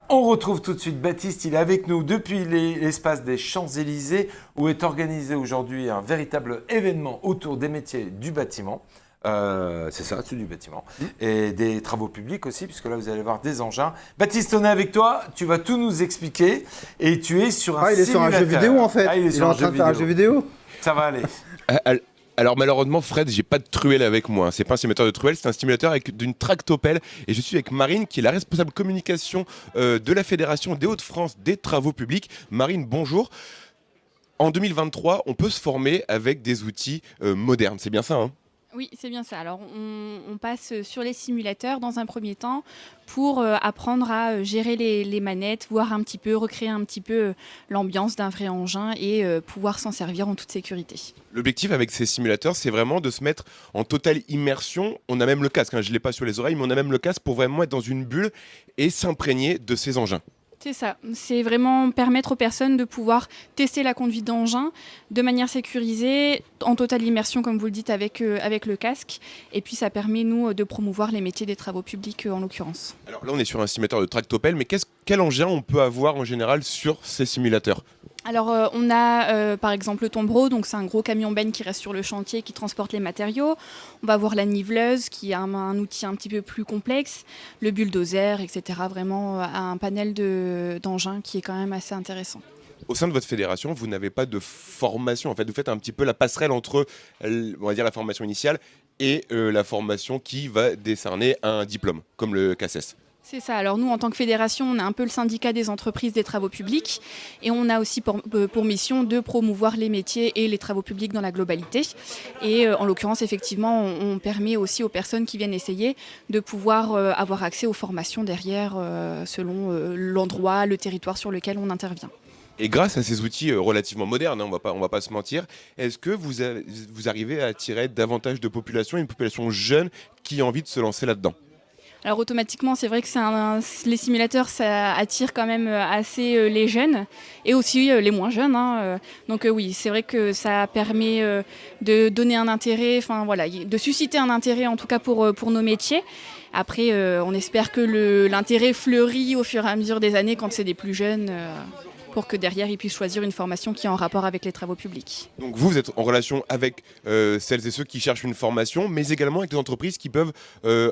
On retrouve tout de suite Baptiste, il est avec nous depuis l'espace des Champs-Élysées où est organisé aujourd'hui un véritable événement autour des métiers du bâtiment. C'est ça, c'est du bâtiment. Et des travaux publics aussi, puisque là vous allez voir des engins. Baptiste, on est avec toi, tu vas tout nous expliquer et tu es sur un il est sur un jeu vidéo en fait. Il est en train de faire un jeu vidéo. Ça va aller. Alors malheureusement Fred, j'ai pas de truelle avec moi, c'est pas un simulateur de truelle, c'est un simulateur avec d'une tractopelle et je suis avec Marine qui est la responsable communication de la Fédération des Hauts-de-France des travaux publics. Marine, bonjour. En 2023, on peut se former avec des outils modernes, c'est bien ça hein? Oui, c'est bien ça. Alors, on passe sur les simulateurs dans un premier temps pour apprendre à gérer les manettes, voir un petit peu, recréer un petit peu l'ambiance d'un vrai engin et pouvoir s'en servir en toute sécurité. L'objectif avec ces simulateurs, c'est vraiment de se mettre en totale immersion. On a même le casque, hein, je ne l'ai pas sur les oreilles, mais on a même le casque pour vraiment être dans une bulle et s'imprégner de ces engins. C'est ça, c'est vraiment permettre aux personnes de pouvoir tester la conduite d'engin de manière sécurisée, en totale immersion comme vous le dites avec le casque. Et puis ça permet nous de promouvoir les métiers des travaux publics en l'occurrence. Alors là on est sur un simulateur de tractopelle, mais quel engin on peut avoir en général sur ces simulateurs ? Alors on a par exemple le tombereau, donc c'est un gros camion benne qui reste sur le chantier qui transporte les matériaux. On va voir la niveleuse qui est un outil un petit peu plus complexe, le bulldozer, etc. Vraiment un panel d'engins qui est quand même assez intéressant. Au sein de votre fédération, vous n'avez pas de formation, en fait vous faites un petit peu la passerelle entre on va dire, la formation initiale et la formation qui va décerner un diplôme, comme le CACES. C'est ça. Alors nous, en tant que fédération, on a un peu le syndicat des entreprises des travaux publics et on a aussi pour mission de promouvoir les métiers et les travaux publics dans la globalité. Et en l'occurrence, effectivement, on permet aussi aux personnes qui viennent essayer de pouvoir avoir accès aux formations derrière selon l'endroit, le territoire sur lequel on intervient. Et grâce à ces outils relativement modernes, hein, on va pas se mentir, est-ce que vous arrivez à attirer davantage de population, une population jeune qui a envie de se lancer là-dedans ? Alors automatiquement, c'est vrai que les simulateurs, ça attire quand même assez les jeunes et aussi les moins jeunes. Hein. Donc oui, c'est vrai que ça permet de donner un intérêt, de susciter un intérêt en tout cas pour nos métiers. Après, on espère que l'intérêt fleurit au fur et à mesure des années quand c'est des plus jeunes. Pour que derrière, ils puissent choisir une formation qui est en rapport avec les travaux publics. Donc vous êtes en relation avec celles et ceux qui cherchent une formation, mais également avec les entreprises qui peuvent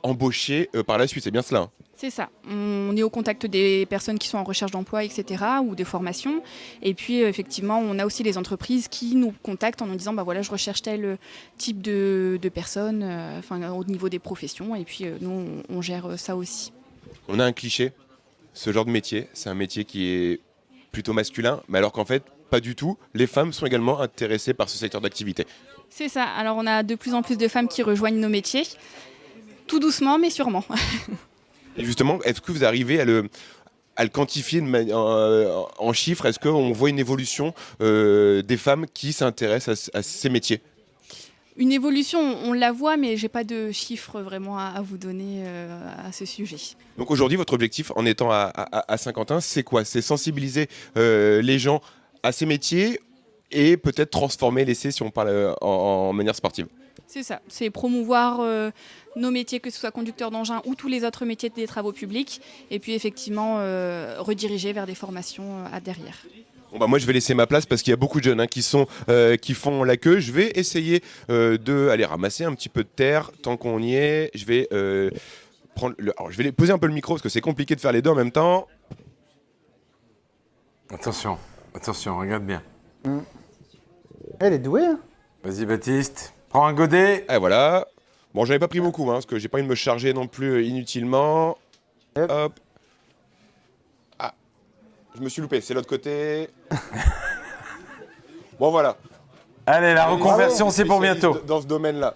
embaucher par la suite, c'est bien cela hein? C'est ça. On est au contact des personnes qui sont en recherche d'emploi, etc., ou des formations. Et puis, effectivement, on a aussi les entreprises qui nous contactent en nous disant voilà, je recherche tel type de personnes au niveau des professions. Et puis, nous, on gère ça aussi. On a un cliché, ce genre de métier, c'est un métier qui est plutôt masculin, mais alors qu'en fait, pas du tout. Les femmes sont également intéressées par ce secteur d'activité. C'est ça. Alors, on a de plus en plus de femmes qui rejoignent nos métiers. Tout doucement, mais sûrement. Et justement, est-ce que vous arrivez à le quantifier en chiffres? Est-ce qu'on voit une évolution des femmes qui s'intéressent à ces métiers? Une évolution, on la voit, mais je n'ai pas de chiffres vraiment à vous donner à ce sujet. Donc aujourd'hui, votre objectif en étant à Saint-Quentin, c'est quoi? C'est sensibiliser les gens à ces métiers et peut-être transformer l'essai si on parle en manière sportive. C'est ça, c'est promouvoir nos métiers, que ce soit conducteur d'engin ou tous les autres métiers des travaux publics, et puis effectivement rediriger vers des formations derrière. Bon moi je vais laisser ma place parce qu'il y a beaucoup de jeunes qui font la queue. Je vais essayer d'aller ramasser un petit peu de terre tant qu'on y est. Je vais je vais poser un peu le micro parce que c'est compliqué de faire les deux en même temps. Attention, regarde bien. Elle est douée. Hein. Vas-y Baptiste, prends un godet. Et voilà. Bon j'en ai pas pris beaucoup parce que j'ai pas envie de me charger non plus inutilement. Hop. Je me suis loupé, c'est l'autre côté. Bon voilà. Allez, la reconversion, c'est pour bientôt. Dans ce domaine-là.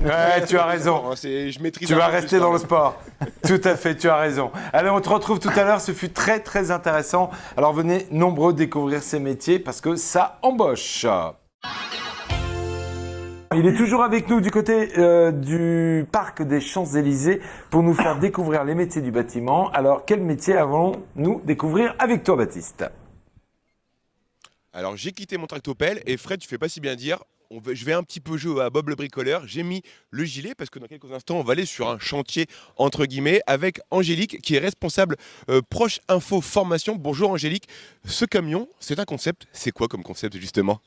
Ouais, tu as raison. Je maîtrise. Tu vas rester dans le sport. Tout à fait, tu as raison. Allez, on te retrouve tout à l'heure. Ce fut très, très intéressant. Alors, venez nombreux découvrir ces métiers parce que ça embauche. Il est toujours avec nous du côté du parc des Champs-Élysées pour nous faire découvrir les métiers du bâtiment. Alors, quel métier allons-nous découvrir avec toi, Baptiste? Alors, j'ai quitté mon tractopelle et Fred, tu fais pas si bien dire, je vais un petit peu jouer à Bob le bricoleur. J'ai mis le gilet parce que dans quelques instants, on va aller sur un chantier, entre guillemets, avec Angélique qui est responsable Proche Info Formation. Bonjour Angélique. Ce camion, c'est un concept. C'est quoi comme concept justement ?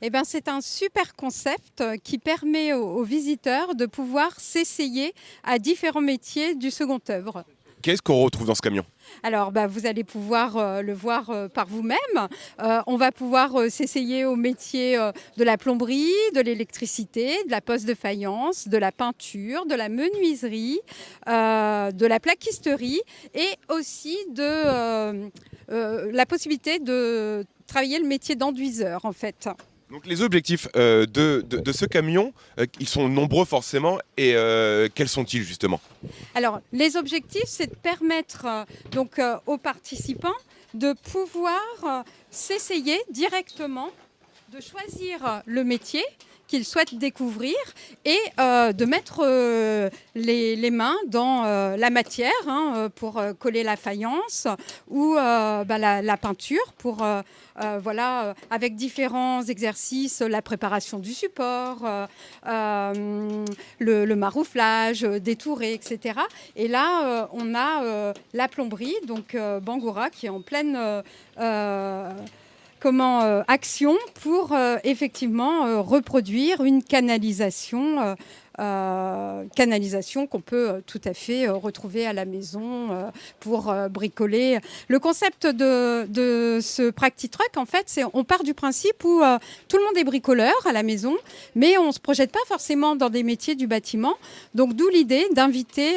Eh ben, c'est un super concept qui permet aux visiteurs de pouvoir s'essayer à différents métiers du second œuvre. Qu'est-ce qu'on retrouve dans ce camion ? Alors, vous allez pouvoir le voir par vous-même. On va pouvoir s'essayer au métier de la plomberie, de l'électricité, de la pose de faïence, de la peinture, de la menuiserie, de la plaquisterie et aussi de la possibilité de travailler le métier d'enduiseur en fait. Donc les objectifs de ce camion, ils sont nombreux forcément, et quels sont-ils justement ? Alors les objectifs, c'est de permettre aux participants de pouvoir s'essayer directement, de choisir le métier qu'ils souhaitent découvrir et de mettre les mains dans la matière pour coller la faïence ou la peinture pour avec différents exercices, la préparation du support, le marouflage, détourer, etc. Et là, on a la plomberie, donc Bangoura, qui est en pleine action pour effectivement reproduire une canalisation qu'on peut tout à fait retrouver à la maison pour bricoler. Le concept de ce Practi-Truck, en fait, c'est on part du principe où tout le monde est bricoleur à la maison, mais on ne se projette pas forcément dans des métiers du bâtiment. Donc d'où l'idée d'inviter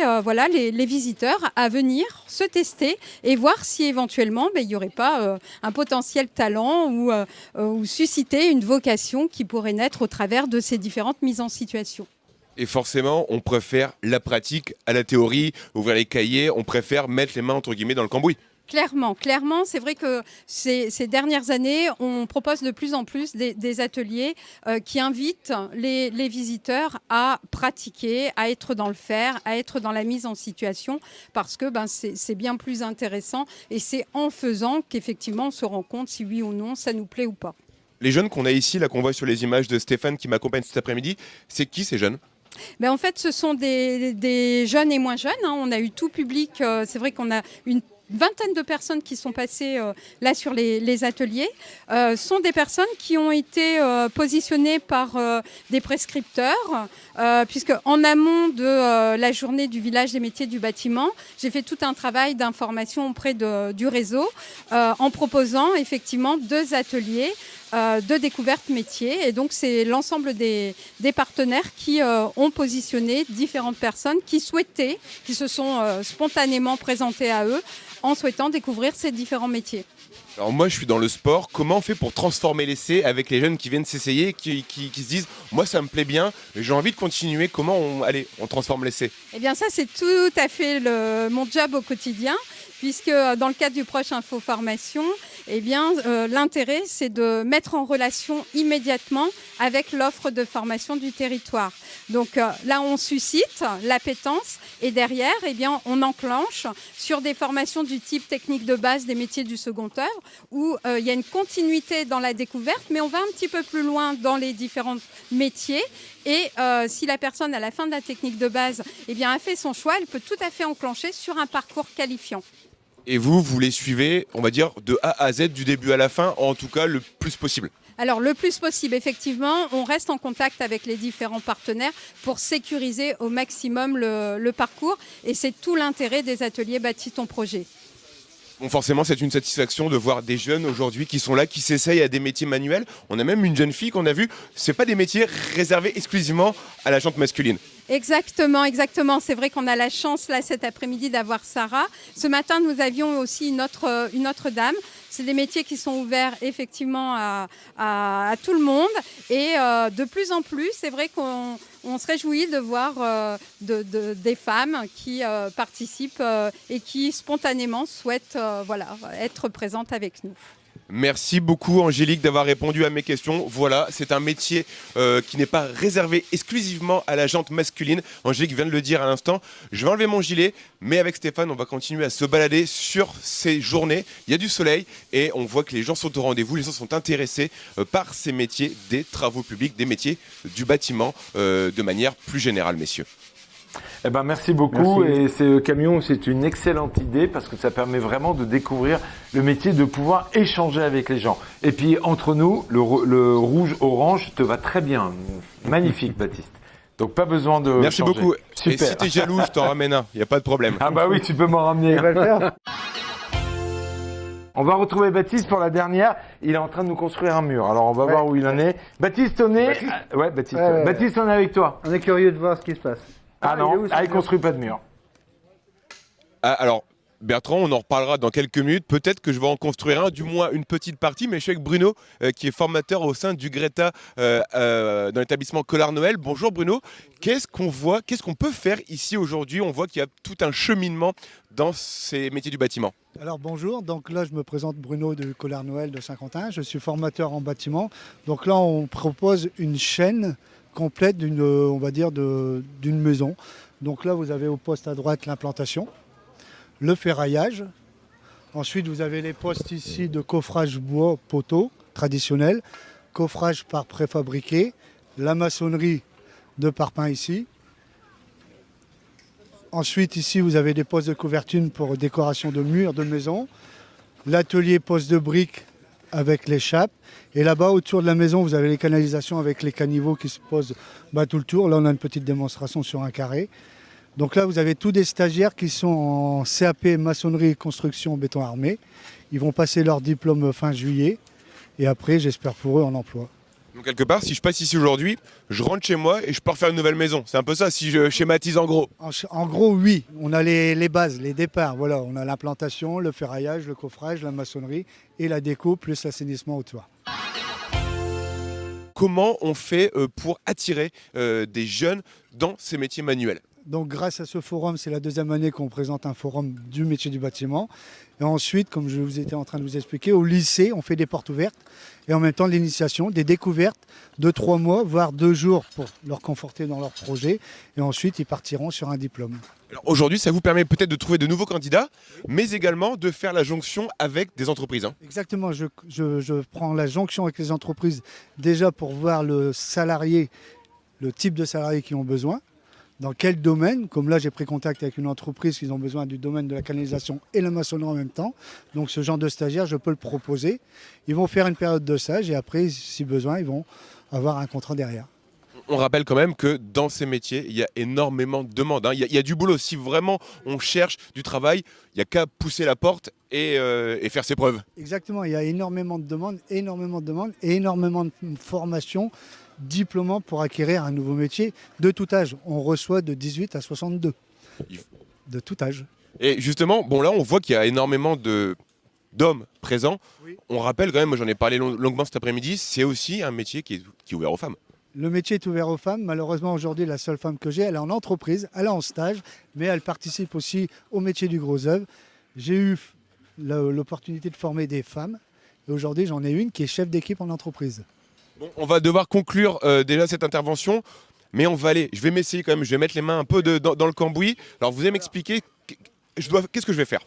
les visiteurs à venir se tester et voir si éventuellement il n'y aurait pas un potentiel talent ou susciter une vocation qui pourrait naître au travers de ces différentes mises en situation. Et forcément, on préfère la pratique à la théorie, ouvrir les cahiers, on préfère mettre les mains entre guillemets dans le cambouis. Clairement, c'est vrai que ces dernières années, on propose de plus en plus des ateliers qui invitent les visiteurs à pratiquer, à être dans le faire, à être dans la mise en situation, parce que c'est bien plus intéressant et c'est en faisant qu'effectivement on se rend compte si oui ou non ça nous plaît ou pas. Les jeunes qu'on a ici, là qu'on voit sur les images de Stéphane qui m'accompagne cet après-midi, c'est qui ces jeunes ? En fait, ce sont des jeunes et moins jeunes. On a eu tout public. C'est vrai qu'on a une vingtaine de personnes qui sont passées là sur les ateliers. Sont des personnes qui ont été positionnées par des prescripteurs, puisque en amont de la journée du village des métiers du bâtiment, j'ai fait tout un travail d'information auprès du réseau en proposant effectivement 2 ateliers de découverte métier. Et donc, c'est l'ensemble des partenaires qui ont positionné différentes personnes qui se sont spontanément présentées à eux en souhaitant découvrir ces différents métiers. Alors moi, je suis dans le sport. Comment on fait pour transformer l'essai avec les jeunes qui viennent s'essayer, qui se disent « Moi, ça me plaît bien, j'ai envie de continuer. Comment on transforme l'essai ?» Eh bien, ça, c'est tout à fait mon job au quotidien, puisque dans le cadre du Proche Info Formation, l'intérêt, c'est de mettre en relation immédiatement avec l'offre de formation du territoire. Donc là, on suscite l'appétence et derrière, on enclenche sur des formations du type technique de base des métiers du second œuvre où il y a une continuité dans la découverte, mais on va un petit peu plus loin dans les différents métiers. Et si la personne, à la fin de la technique de base, a fait son choix, elle peut tout à fait enclencher sur un parcours qualifiant. Et vous les suivez, on va dire, de A à Z, du début à la fin, en tout cas le plus possible. Alors le plus possible, effectivement, on reste en contact avec les différents partenaires pour sécuriser au maximum le parcours. Et c'est tout l'intérêt des ateliers Bâtis ton projet. Bon, forcément, c'est une satisfaction de voir des jeunes aujourd'hui qui sont là, qui s'essayent à des métiers manuels. On a même une jeune fille qu'on a vue. Ce n'est pas des métiers réservés exclusivement à la jante masculine. Exactement. C'est vrai qu'on a la chance là cet après-midi d'avoir Sarah. Ce matin, nous avions aussi une autre dame. C'est des métiers qui sont ouverts effectivement à tout le monde. Et de plus en plus, c'est vrai qu'on se réjouit de voir des femmes qui participent et qui spontanément souhaitent être présentes avec nous. Merci beaucoup Angélique d'avoir répondu à mes questions. Voilà, c'est un métier qui n'est pas réservé exclusivement à la jante masculine. Angélique vient de le dire à l'instant. Je vais enlever mon gilet, mais avec Stéphane, on va continuer à se balader sur ces journées. Il y a du soleil et on voit que les gens sont au rendez-vous. Les gens sont intéressés par ces métiers des travaux publics, des métiers du bâtiment de manière plus générale, messieurs. Eh ben, merci beaucoup. Merci. Et ce camion, c'est une excellente idée parce que ça permet vraiment de découvrir le métier, de pouvoir échanger avec les gens. Et puis, entre nous, le rouge-orange te va très bien. Magnifique, Baptiste. Donc, pas besoin de Merci changer. beaucoup. Super. Et si t'es jaloux, je t'en ramène un. Il n'y a pas de problème. Ah bah oui, tu peux m'en ramener. Il va le faire. On va retrouver Baptiste pour la dernière. Il est en train de nous construire un mur. Alors, on va voir où il en est. Baptiste, on est... Ouais, Baptiste. Ouais. Baptiste, on est avec toi. On est curieux de voir ce qui se passe. Ah il est non, où, ce il mur construit pas de mur. Ah, alors, Bertrand, on en reparlera dans quelques minutes. Peut-être que je vais en construire un, du moins une petite partie. Mais je suis avec Bruno, qui est formateur au sein du Greta dans l'établissement Collard Noël. Bonjour Bruno. Qu'est-ce qu'on voit, qu'est-ce qu'on peut faire ici aujourd'hui? On voit qu'il y a tout un cheminement dans ces métiers du bâtiment. Alors bonjour, donc là je me présente Bruno de Collard Noël de Saint-Quentin, je suis formateur en bâtiment. Donc là on propose une chaîne complète on va dire d'une maison. Donc là vous avez au poste à droite l'implantation, le ferraillage. Ensuite vous avez les postes ici de coffrage bois poteau traditionnel, coffrage par préfabriqué, la maçonnerie de parpaing ici. Ensuite, ici, vous avez des postes de couverture pour décoration de murs de maison. L'atelier poste de briques avec les chapes. Et là-bas, autour de la maison, vous avez les canalisations avec les caniveaux qui se posent tout le tour. Là, on a une petite démonstration sur un carré. Donc là, vous avez tous des stagiaires qui sont en CAP maçonnerie et construction béton armé. Ils vont passer leur diplôme fin juillet. Et après, j'espère pour eux, en emploi. Donc quelque part, si je passe ici aujourd'hui, je rentre chez moi et je peux refaire une nouvelle maison. C'est un peu ça, si je schématise en gros. En gros, oui. On a les bases, les départs. Voilà, on a l'implantation, le ferraillage, le coffrage, la maçonnerie et la déco, plus l'assainissement au toit. Comment on fait pour attirer des jeunes dans ces métiers manuels? Donc grâce à ce forum, c'est la deuxième année qu'on présente un forum du métier du bâtiment. Et ensuite, comme je vous étais en train de vous expliquer, au lycée, on fait des portes ouvertes et en même temps de l'initiation, des découvertes de 3 mois, voire 2 jours pour leur conforter dans leur projet. Et ensuite, ils partiront sur un diplôme. Alors aujourd'hui, ça vous permet peut-être de trouver de nouveaux candidats, mais également de faire la jonction avec des entreprises. Exactement, je prends la jonction avec les entreprises déjà pour voir le salarié, le type de salarié qu'ils ont besoin. Dans quel domaine? Comme là, j'ai pris contact avec une entreprise qui ont besoin du domaine de la canalisation et la maçonnerie en même temps. Donc ce genre de stagiaire, je peux le proposer. Ils vont faire une période de stage et après, si besoin, ils vont avoir un contrat derrière. On rappelle quand même que dans ces métiers, il y a énormément de demandes. Il y a du boulot. Si vraiment on cherche du travail, il n'y a qu'à pousser la porte et faire ses preuves. Exactement, il y a énormément de demandes et énormément de formations diplômants pour acquérir un nouveau métier de tout âge. On reçoit de 18 à 62. De tout âge. Et justement, bon là, on voit qu'il y a énormément d'hommes présents. Oui. On rappelle quand même, moi j'en ai parlé longuement cet après-midi, c'est aussi un métier qui est ouvert aux femmes. Le métier est ouvert aux femmes. Malheureusement, aujourd'hui, la seule femme que j'ai, elle est en entreprise, elle est en stage, mais elle participe aussi au métier du gros œuvre. J'ai eu l'opportunité de former des femmes. Et aujourd'hui, j'en ai une qui est chef d'équipe en entreprise. Bon, on va devoir conclure déjà cette intervention, mais on va aller, je vais m'essayer quand même, je vais mettre les mains un peu dans le cambouis. Alors vous allez m'expliquer, qu'est-ce que je vais faire?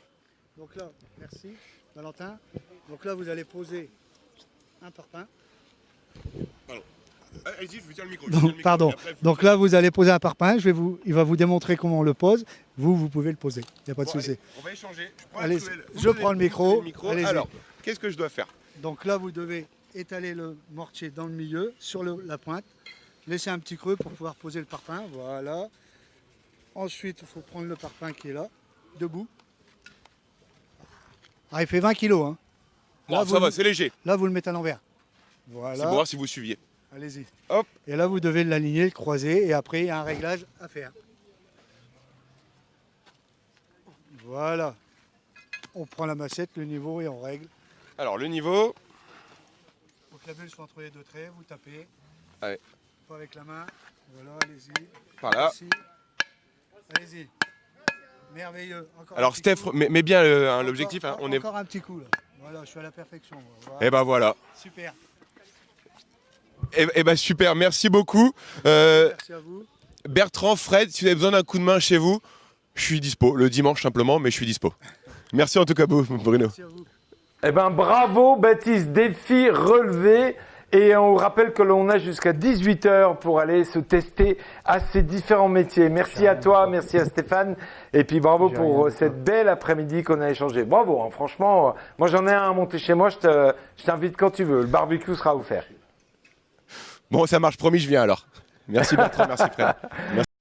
Donc là, merci Valentin. Donc là, vous allez poser un parpaing. Allez-y, je vous tiens le micro. Pardon. Donc là, vous allez poser un parpaing. Il va vous démontrer comment on le pose. Vous pouvez le poser. Il n'y a pas de souci. On va échanger. Allez, je prends le micro. Allez-y. Alors, qu'est-ce que je dois faire? Donc là, vous devez étaler le mortier dans le milieu, sur la pointe. Laissez un petit creux pour pouvoir poser le parpaing. Voilà. Ensuite, il faut prendre le parpaing qui est là, debout. Ah, il fait 20 kg. Hein. Là, ça va, c'est léger. Là, vous le mettez à l'envers. Voilà. C'est pour voir si vous suiviez. Allez-y. Hop. Et là, vous devez l'aligner, le croiser. Et après, il y a un réglage à faire. Voilà. On prend la massette, le niveau et on règle. Alors, le niveau. Il faut que la bulle soit entre les deux traits. Vous tapez. Allez. Pas avec la main. Voilà, allez-y. Par là. Ici. Allez-y. Merveilleux. Encore Alors, un petit Steph, coup. mets bien l'objectif. Encore, On est... encore un petit coup là. Voilà, je suis à la perfection. Et ben voilà. Super. Et ben super, merci beaucoup. Merci à vous. Bertrand, Fred, si vous avez besoin d'un coup de main chez vous, je suis dispo. Le dimanche simplement, mais je suis dispo. Merci en tout cas, Bruno. Merci à vous. Eh ben bravo Baptiste, défi relevé. Et on rappelle que l'on a jusqu'à 18h pour aller se tester à ces différents métiers. Merci à toi, merci à Stéphane. Et puis bravo pour cette belle après-midi qu'on a échangé. Bravo, hein, franchement, moi j'en ai un à monter chez moi, je t'invite quand tu veux. Le barbecue sera offert. Bon, ça marche, promis, je viens alors. Merci Bertrand, merci Fred. Merci.